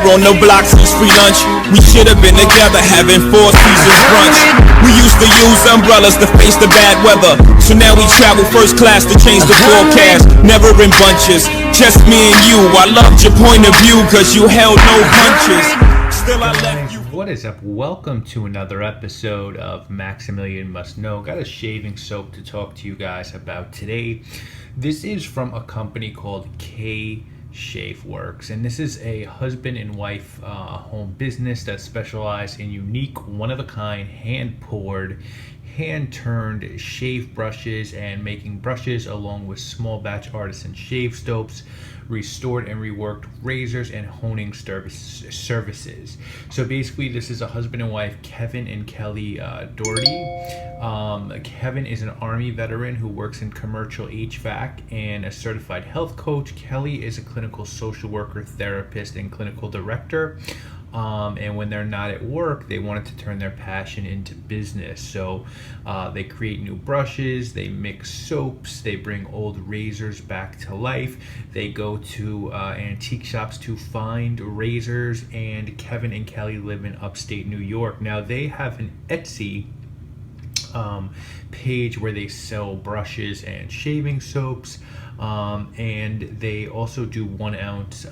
on the block since free lunch. We should have been together having 4 seasons brunch. We used to use umbrellas to face the bad weather, so now we travel first class to change the forecast. Never in bunches, just me and you. I loved your point of view cause you held no punches. Still I left you. What is up? Welcome to another episode of Maximilian Must Know. Got a shaving soap to talk to you guys about today. This is from a company called Worx, and this is a husband and wife home business that specializes in unique, one-of-a-kind, hand-poured, hand-turned shave brushes and making brushes along with small batch artisan shave soaps, restored and reworked razors, and honing services. So basically this is a husband and wife, Kevin and Kelly Doherty. Kevin is an Army veteran who works in commercial HVAC and a certified health coach. Kelly is a clinical social worker, therapist, and clinical director. And when they're not at work, they wanted to turn their passion into business. So they create new brushes, they mix soaps, they bring old razors back to life. They go to antique shops to find razors, and Kevin and Kelly live in upstate New York. Now they have an Etsy page where they sell brushes and shaving soaps, and they also do 1 ounce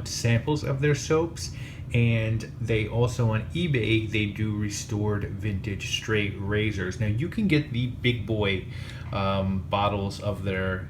samples of their soaps, and they also on eBay they do restored vintage straight razors. Now you can get the big boy bottles of their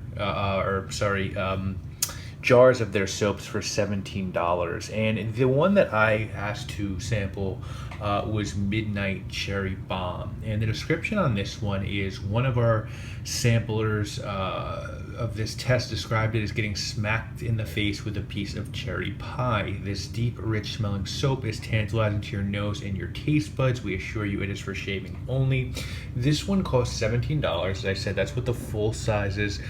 jars of their soaps for $17, and the one that I asked to sample was Midnight Cherry Bomb, and the description on this one is one of our samplers of this test described it as getting smacked in the face with a piece of cherry pie. This deep, rich smelling soap is tantalizing to your nose and your taste buds. We assure you it is for shaving only. This one costs $17. As I said, that's what the full sizes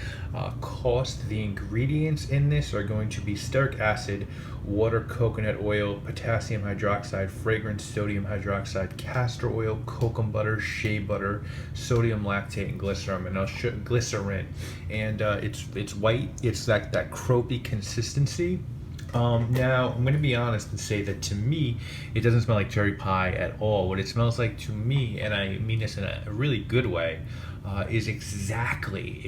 cost. The ingredients in this are going to be stearic acid, water, coconut oil, potassium hydroxide, fragrance, sodium hydroxide, castor oil, cocoa butter, shea butter, sodium lactate, and glycerin. And it's white. It's like that croupy consistency. Now I'm going to be honest and say that to me it doesn't smell like cherry pie at all. What it smells like to me, and I mean this in a really good way, is exactly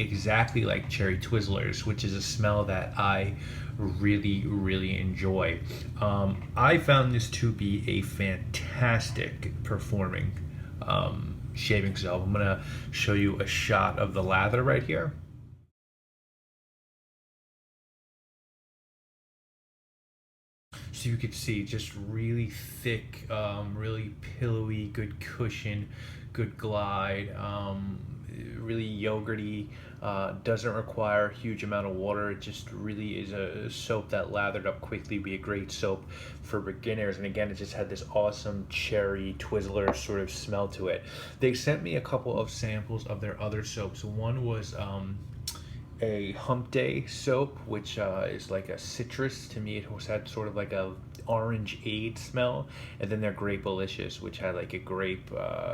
like cherry Twizzlers, which is a smell that I really enjoy. I found this to be a fantastic performing shaving soap. I'm gonna show you a shot of the lather right here. So you could see just really thick, really pillowy, good cushion, good glide, really yogurty, doesn't require a huge amount of water. It just really is a soap that lathered up quickly, be a great soap for beginners. And again, it just had this awesome cherry Twizzler sort of smell to it. They sent me a couple of samples of their other soaps. One was a hump day soap, which is like a citrus. To me it had sort of like a orangeade smell, and then their Grape-alicious, which had like a grape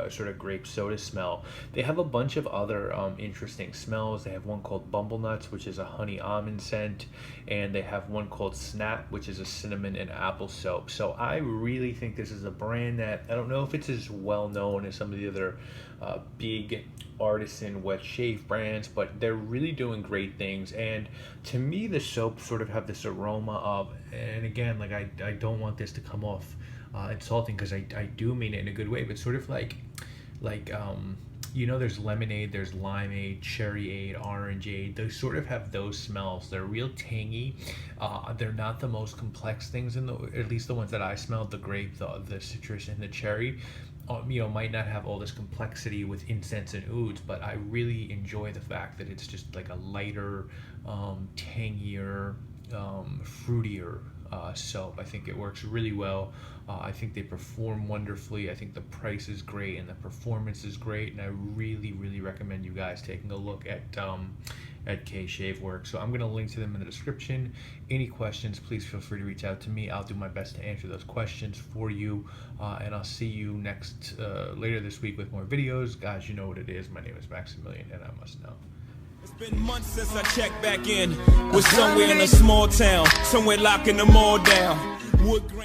sort of grape soda smell. They have a bunch of other interesting smells. They have one called Bumble Nuts, which is a honey almond scent, and they have one called Snap, which is a cinnamon and apple soap. So I really think this is a brand that, I don't know if it's as well known as some of the other big artisan wet shave brands, but they're really doing great things. And to me the soaps sort of have this aroma of, and again, like I don't want this to come off insulting, because I do mean it in a good way, but sort of like you know, there's lemonade, there's limeade, cherryade, orangeade. They sort of have those smells. They're real tangy. They're not the most complex things in the, at least the ones that I smelled, the grape, the citrus, and the cherry. You know, might not have all this complexity with incense and ouds, but I really enjoy the fact that it's just like a lighter, tangier, fruitier soap. I think it works really well. I think they perform wonderfully. I think the price is great and the performance is great, and I really recommend you guys taking a look at Worx. So I'm going to link to them in the description. Any questions, please feel free to reach out to me. I'll do my best to answer those questions for you, and I'll see you later this week with more videos. Guys, you know what it is. My name is Maximilian, and I must know. Been months since I checked back in. Was somewhere in a small town, somewhere locking them all down. Wood grain.